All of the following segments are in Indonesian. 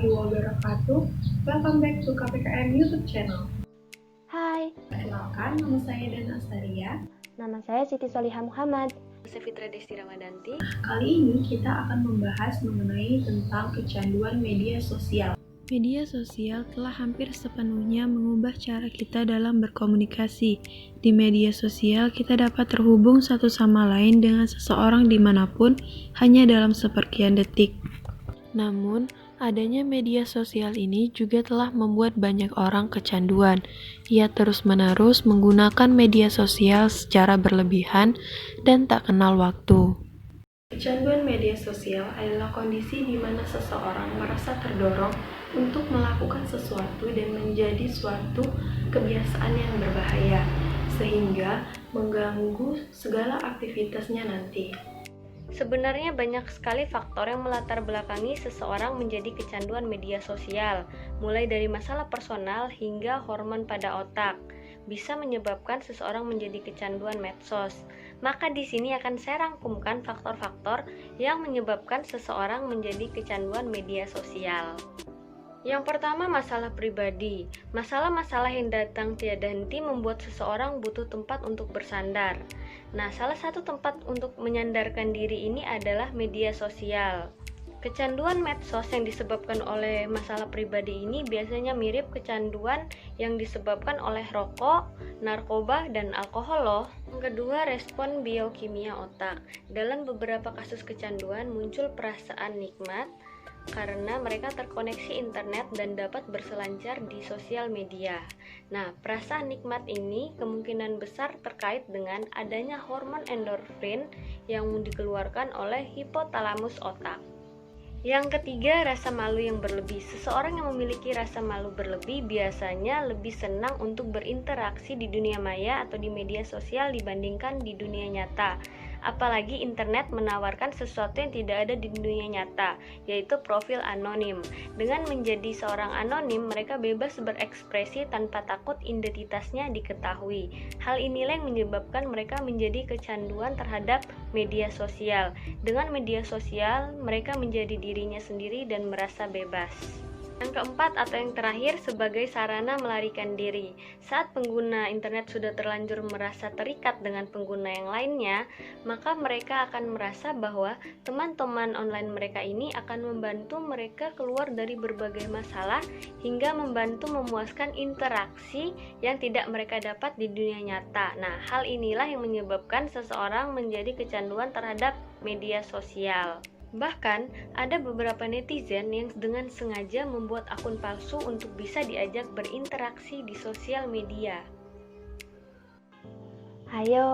warahmatullahi wabarakatuh. Welcome back to KPKM YouTube channel. Hai, Perkenalkan, nama saya Dana Astaria. nama saya Siti Solihah Muhammad. Saya Fitra Desti Ramadanti. Kali ini kita akan membahas mengenai tentang kecanduan media sosial. Media sosial telah hampir sepenuhnya mengubah cara kita dalam berkomunikasi. Di media sosial, kita dapat terhubung satu sama lain dengan seseorang dimanapun hanya dalam seperkian detik. Namun, adanya media sosial ini juga telah membuat banyak orang kecanduan. Ia terus-menerus menggunakan media sosial secara berlebihan dan tak kenal waktu. Kecanduan media sosial adalah kondisi di mana seseorang merasa terdorong untuk melakukan sesuatu dan menjadi suatu kebiasaan yang berbahaya, sehingga mengganggu segala aktivitasnya nanti. Sebenarnya banyak sekali faktor yang melatar belakangi seseorang menjadi kecanduan media sosial, mulai dari masalah personal hingga hormon pada otak, bisa menyebabkan seseorang menjadi kecanduan medsos. Maka di sini akan saya rangkumkan faktor-faktor yang menyebabkan seseorang menjadi kecanduan media sosial. Yang pertama, masalah pribadi. Masalah-masalah yang datang tiada henti membuat seseorang butuh tempat untuk bersandar. Nah, salah satu tempat untuk menyandarkan diri ini adalah media sosial. Kecanduan medsos yang disebabkan oleh masalah pribadi ini biasanya mirip kecanduan yang disebabkan oleh rokok, narkoba, dan alkohol loh. Yang kedua, respon biokimia otak. Dalam beberapa kasus kecanduan muncul perasaan nikmat karena mereka terkoneksi internet dan dapat berselancar di sosial media. Nah, perasaan nikmat ini kemungkinan besar terkait dengan adanya hormon endorfin yang dikeluarkan oleh hipotalamus otak. Yang ketiga, rasa malu yang berlebih. Seseorang yang memiliki rasa malu berlebih biasanya lebih senang untuk berinteraksi di dunia maya atau di media sosial dibandingkan di dunia nyata. Apalagi internet menawarkan sesuatu yang tidak ada di dunia nyata, yaitu profil anonim. Dengan menjadi seorang anonim, mereka bebas berekspresi tanpa takut identitasnya diketahui. Hal inilah yang menyebabkan mereka menjadi kecanduan terhadap media sosial. Dengan media sosial, mereka menjadi dirinya sendiri dan merasa bebas. Yang keempat atau yang terakhir, sebagai sarana melarikan diri. Saat pengguna internet sudah terlanjur merasa terikat dengan pengguna yang lainnya, maka mereka akan merasa bahwa teman-teman online mereka ini akan membantu mereka keluar dari berbagai masalah hingga membantu memuaskan interaksi yang tidak mereka dapat di dunia nyata. Nah, hal inilah yang menyebabkan seseorang menjadi kecanduan terhadap media sosial. Bahkan, ada beberapa netizen yang dengan sengaja membuat akun palsu untuk bisa diajak berinteraksi di sosial media. Hayo,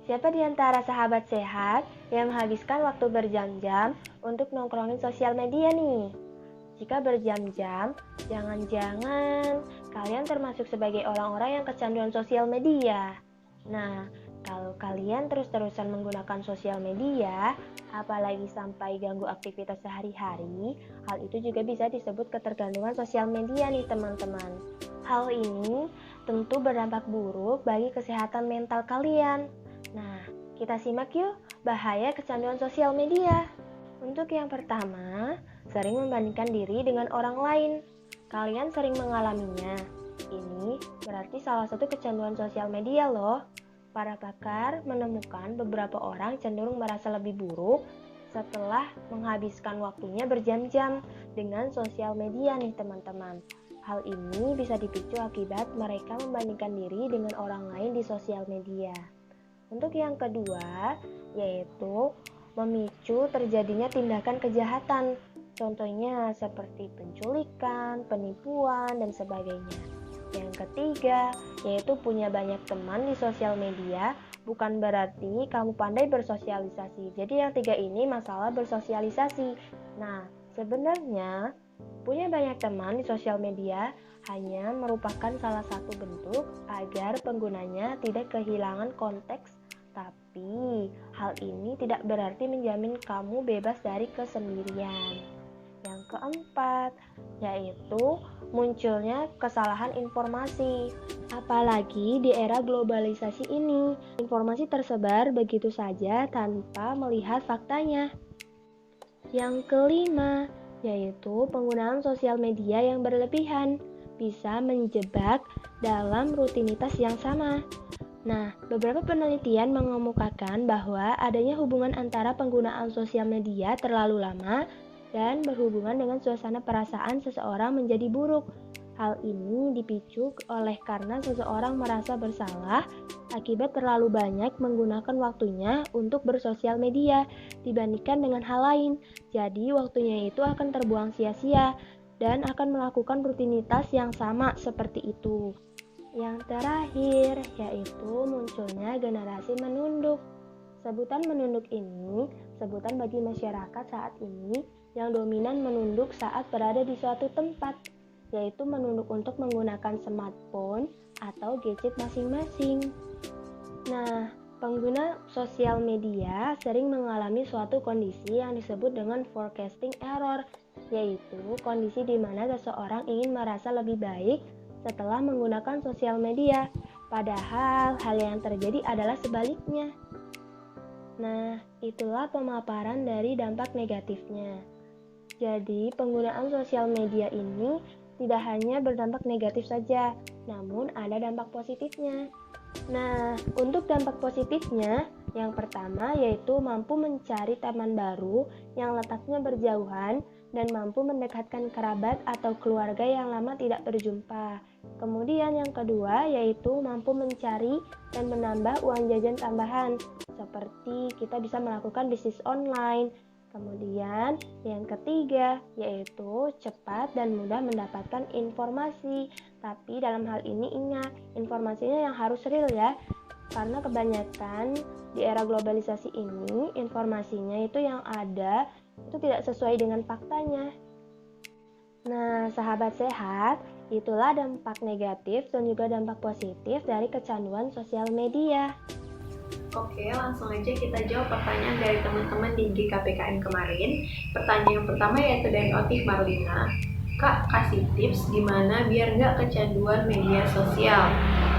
siapa di antara sahabat sehat yang menghabiskan waktu berjam-jam untuk nongkrongin sosial media nih? Jika berjam-jam, jangan-jangan kalian termasuk sebagai orang-orang yang kecanduan sosial media. Nah, kalau kalian terus-terusan menggunakan sosial media, apalagi sampai ganggu aktivitas sehari-hari, hal itu juga bisa disebut ketergantungan sosial media nih teman-teman. Hal ini tentu berdampak buruk bagi kesehatan mental kalian. Nah, kita simak yuk bahaya kecanduan sosial media. Untuk yang pertama, sering membandingkan diri dengan orang lain. Kalian sering mengalaminya. Ini berarti salah satu kecanduan sosial media loh. Para pakar menemukan beberapa orang cenderung merasa lebih buruk setelah menghabiskan waktunya berjam-jam dengan sosial media nih teman-teman. Hal ini bisa dipicu akibat mereka membandingkan diri dengan orang lain di sosial media. Untuk yang kedua, yaitu memicu terjadinya tindakan kejahatan. Contohnya seperti penculikan, penipuan, dan sebagainya. Yang ketiga, yaitu punya banyak teman di sosial media, bukan berarti kamu pandai bersosialisasi. Jadi yang tiga ini masalah bersosialisasi. Nah, sebenarnya punya banyak teman di sosial media hanya merupakan salah satu bentuk agar penggunanya tidak kehilangan konteks. Tapi, hal ini tidak berarti menjamin kamu bebas dari kesendirian. Yang keempat, yaitu munculnya kesalahan informasi. Apalagi di era globalisasi ini, informasi tersebar begitu saja tanpa melihat faktanya. Yang kelima, yaitu penggunaan sosial media yang berlebihan bisa menjebak dalam rutinitas yang sama. Nah, beberapa penelitian mengemukakan bahwa adanya hubungan antara penggunaan sosial media terlalu lama dan berhubungan dengan suasana perasaan seseorang menjadi buruk. Hal ini dipicu oleh karena seseorang merasa bersalah akibat terlalu banyak menggunakan waktunya untuk bersosial media dibandingkan dengan hal lain. Jadi, waktunya itu akan terbuang sia-sia dan akan melakukan rutinitas yang sama seperti itu. Yang terakhir, yaitu munculnya generasi menunduk. Sebutan menunduk ini sebutan bagi masyarakat saat ini yang dominan menunduk saat berada di suatu tempat, yaitu menunduk untuk menggunakan smartphone atau gadget masing-masing. Nah, pengguna sosial media sering mengalami suatu kondisi yang disebut dengan forecasting error, yaitu kondisi di mana seseorang ingin merasa lebih baik setelah menggunakan sosial media, padahal hal yang terjadi adalah sebaliknya. Nah, itulah pemaparan dari dampak negatifnya. Jadi, penggunaan sosial media ini tidak hanya berdampak negatif saja, namun ada dampak positifnya. Nah, untuk dampak positifnya, yang pertama yaitu mampu mencari teman baru yang letaknya berjauhan dan mampu mendekatkan kerabat atau keluarga yang lama tidak berjumpa. Kemudian yang kedua yaitu mampu mencari dan menambah uang jajan tambahan, seperti kita bisa melakukan bisnis online. Kemudian yang ketiga yaitu cepat dan mudah mendapatkan informasi. Tapi dalam hal ini ingat, informasinya yang harus real ya. Karena kebanyakan di era globalisasi ini, informasinya itu yang ada itu tidak sesuai dengan faktanya. Nah, sahabat sehat, itulah dampak negatif dan juga dampak positif dari kecanduan sosial media. Oke, langsung aja kita jawab pertanyaan dari teman-teman di GKPKN kemarin. Pertanyaan yang pertama yaitu dari Otif Marlina. Kak, kasih tips gimana biar nggak kecanduan media sosial.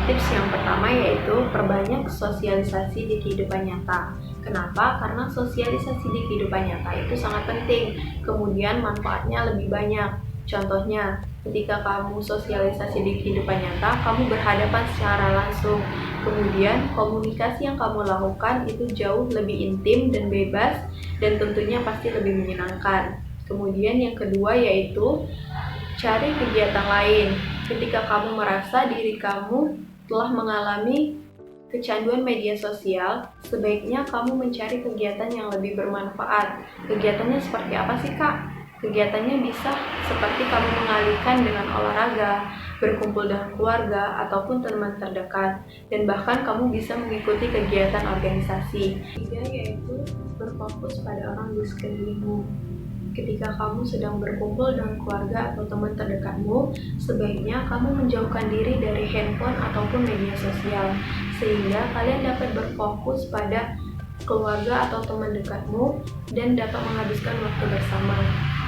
Tips yang pertama yaitu perbanyak sosialisasi di kehidupan nyata. Kenapa? Karena sosialisasi di kehidupan nyata itu sangat penting. Kemudian manfaatnya lebih banyak. Contohnya, ketika kamu sosialisasi di kehidupan nyata, kamu berhadapan secara langsung. Kemudian komunikasi yang kamu lakukan itu jauh lebih intim dan bebas dan tentunya pasti lebih menyenangkan. Kemudian yang kedua yaitu cari kegiatan lain. Ketika kamu merasa diri kamu telah mengalami kecanduan media sosial, sebaiknya kamu mencari kegiatan yang lebih bermanfaat. Kegiatannya seperti apa sih, Kak? Kegiatannya bisa seperti kamu mengalihkan dengan olahraga, berkumpul dengan keluarga, ataupun teman terdekat, dan bahkan kamu bisa mengikuti kegiatan organisasi. Ketiga yaitu berfokus pada orang di sekelilingmu. Ketika kamu sedang berkumpul dengan keluarga atau teman terdekatmu, sebaiknya kamu menjauhkan diri dari handphone ataupun media sosial, sehingga kalian dapat berfokus pada keluarga atau teman dekatmu dan dapat menghabiskan waktu bersama.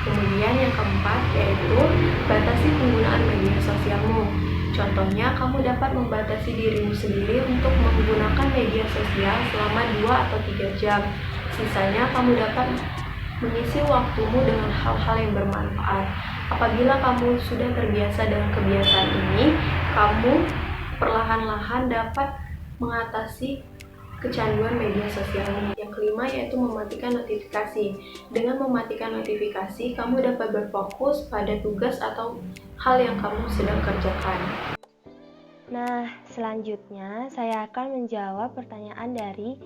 Kemudian yang keempat yaitu batasi penggunaan media sosialmu. Contohnya, kamu dapat membatasi dirimu sendiri untuk menggunakan media sosial selama 2 atau 3 jam. Sisanya kamu dapat mengisi waktumu dengan hal-hal yang bermanfaat. Apabila kamu sudah terbiasa dengan kebiasaan ini, kamu perlahan-lahan dapat mengatasi kecanduan media sosial. Yang kelima yaitu mematikan notifikasi. Dengan mematikan notifikasi, kamu dapat berfokus pada tugas atau hal yang kamu sedang kerjakan. Nah, selanjutnya saya akan menjawab pertanyaan dari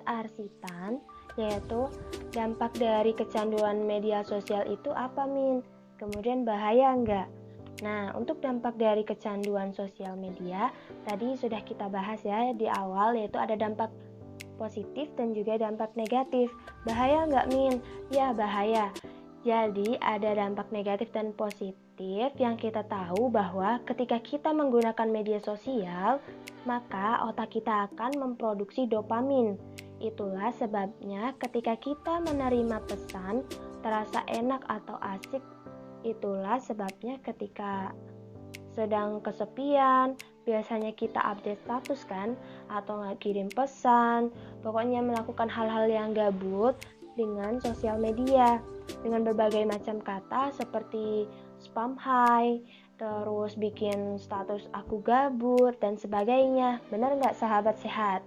@arsitan, yaitu dampak dari kecanduan media sosial itu apa, Min? Kemudian bahaya enggak? Nah, untuk dampak dari kecanduan sosial media, tadi sudah kita bahas ya di awal, yaitu ada dampak positif dan juga dampak negatif. Bahaya enggak, Min? Ya, bahaya. Jadi, ada dampak negatif dan positif yang kita tahu bahwa ketika kita menggunakan media sosial, maka otak kita akan memproduksi dopamin. Itulah sebabnya ketika kita menerima pesan terasa enak atau asik. Itulah sebabnya ketika sedang kesepian, biasanya kita update status kan, atau nggak kirim pesan, pokoknya melakukan hal-hal yang gabut. dengan sosial media, dengan berbagai macam kata seperti spam hai, terus bikin status aku gabut, dan sebagainya. Benar nggak sahabat sehat?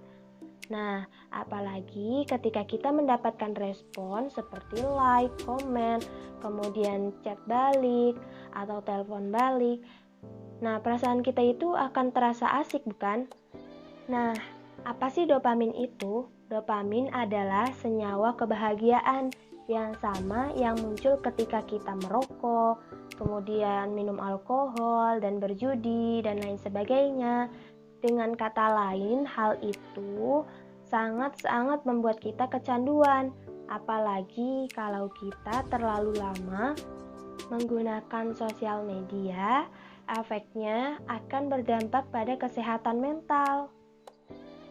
Nah, apalagi ketika kita mendapatkan respon seperti like, komen, kemudian chat balik, atau telepon balik. Nah, perasaan kita itu akan terasa asik, bukan? Nah, apa sih dopamin itu? Dopamin adalah senyawa kebahagiaan yang sama yang muncul ketika kita merokok, kemudian minum alkohol, dan berjudi, dan lain sebagainya. Dengan kata lain, hal itu sangat-sangat membuat kita kecanduan, apalagi kalau kita terlalu lama menggunakan sosial media. Efeknya akan berdampak pada kesehatan mental.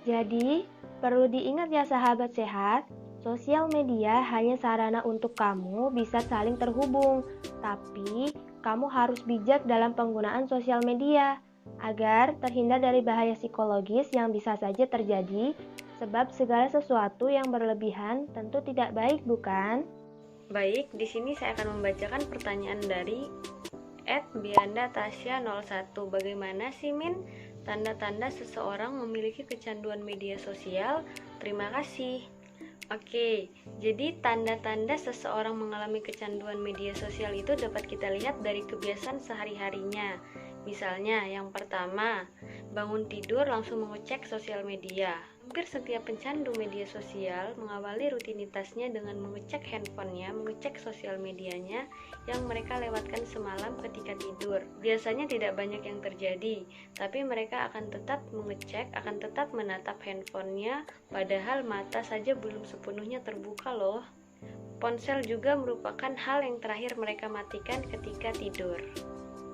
Jadi, perlu diingat ya sahabat sehat, sosial media hanya sarana untuk kamu bisa saling terhubung, tapi kamu harus bijak dalam penggunaan sosial media agar terhindar dari bahaya psikologis yang bisa saja terjadi, sebab segala sesuatu yang berlebihan tentu tidak baik, bukan? Baik, di sini saya akan membacakan pertanyaan dari @bianda_tasya01. Bagaimana sih Min tanda-tanda seseorang memiliki kecanduan media sosial? Terima kasih. Oke, jadi tanda-tanda seseorang mengalami kecanduan media sosial itu dapat kita lihat dari kebiasaan sehari-harinya. Misalnya, yang pertama, bangun tidur langsung mengecek sosial media. Hampir setiap pencandu media sosial mengawali rutinitasnya dengan mengecek handphonenya, mengecek sosial medianya yang mereka lewatkan semalam ketika tidur. Biasanya tidak banyak yang terjadi, tapi mereka akan tetap mengecek, akan tetap menatap handphonenya, padahal mata saja belum sepenuhnya terbuka loh. Ponsel juga merupakan hal yang terakhir mereka matikan ketika tidur.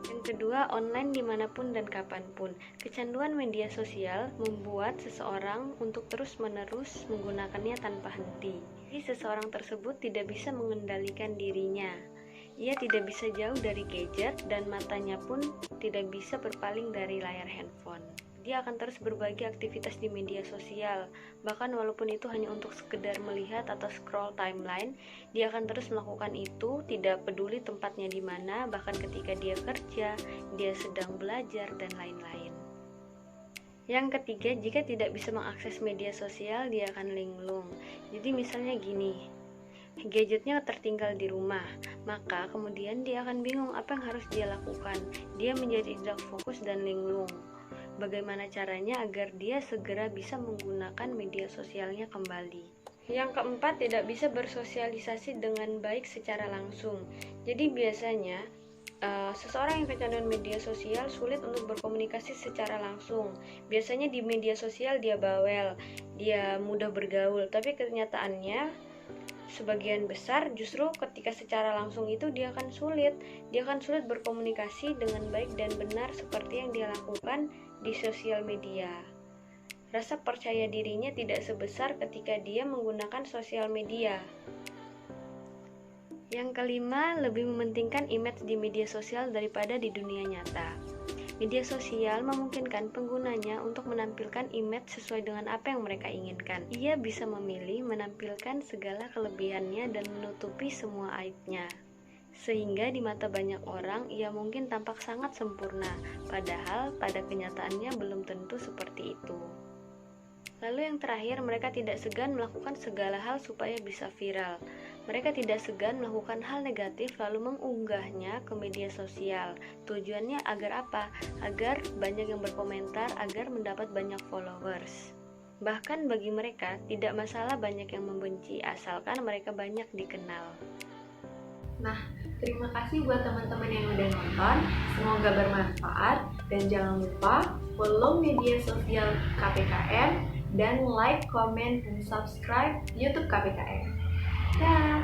Yang kedua, online dimanapun dan kapanpun. Kecanduan media sosial membuat seseorang untuk terus-menerus menggunakannya tanpa henti. Jadi seseorang tersebut tidak bisa mengendalikan dirinya. Ia tidak bisa jauh dari gadget dan matanya pun tidak bisa berpaling dari layar handphone. Dia akan terus berbagi aktivitas di media sosial, bahkan walaupun itu hanya untuk sekedar melihat atau scroll timeline, dia akan terus melakukan itu, tidak peduli tempatnya di mana, bahkan ketika dia kerja, dia sedang belajar, dan lain-lain. Yang ketiga, jika tidak bisa mengakses media sosial, dia akan linglung. Jadi misalnya gini, gadgetnya tertinggal di rumah, maka kemudian dia akan bingung apa yang harus dia lakukan. Dia menjadi tidak fokus dan linglung. Bagaimana caranya agar dia segera bisa menggunakan media sosialnya kembali. Yang keempat, tidak bisa bersosialisasi dengan baik secara langsung. Jadi biasanya seseorang yang kecanduan media sosial sulit untuk berkomunikasi secara langsung. Biasanya di media sosial dia bawel, dia mudah bergaul, tapi kenyataannya sebagian besar justru ketika secara langsung itu dia akan sulit berkomunikasi dengan baik dan benar seperti yang dia lakukan di sosial media. Rasa percaya dirinya tidak sebesar ketika dia menggunakan sosial media. Yang kelima, lebih mementingkan image di media sosial daripada di dunia nyata. Media sosial memungkinkan penggunanya untuk menampilkan image sesuai dengan apa yang mereka inginkan. Ia bisa memilih menampilkan segala kelebihannya dan menutupi semua aibnya. Sehingga di mata banyak orang, ia mungkin tampak sangat sempurna, padahal pada kenyataannya belum tentu seperti itu. Lalu yang terakhir, mereka tidak segan melakukan segala hal supaya bisa viral. Mereka tidak segan melakukan hal negatif lalu mengunggahnya ke media sosial. Tujuannya agar apa? Agar banyak yang berkomentar, agar mendapat banyak followers. Bahkan bagi mereka, tidak masalah banyak yang membenci, asalkan mereka banyak dikenal. Nah, terima kasih buat teman-teman yang udah nonton. Semoga bermanfaat. Dan jangan lupa follow media sosial KPKM dan like, comment, dan subscribe YouTube KPKM. Dah.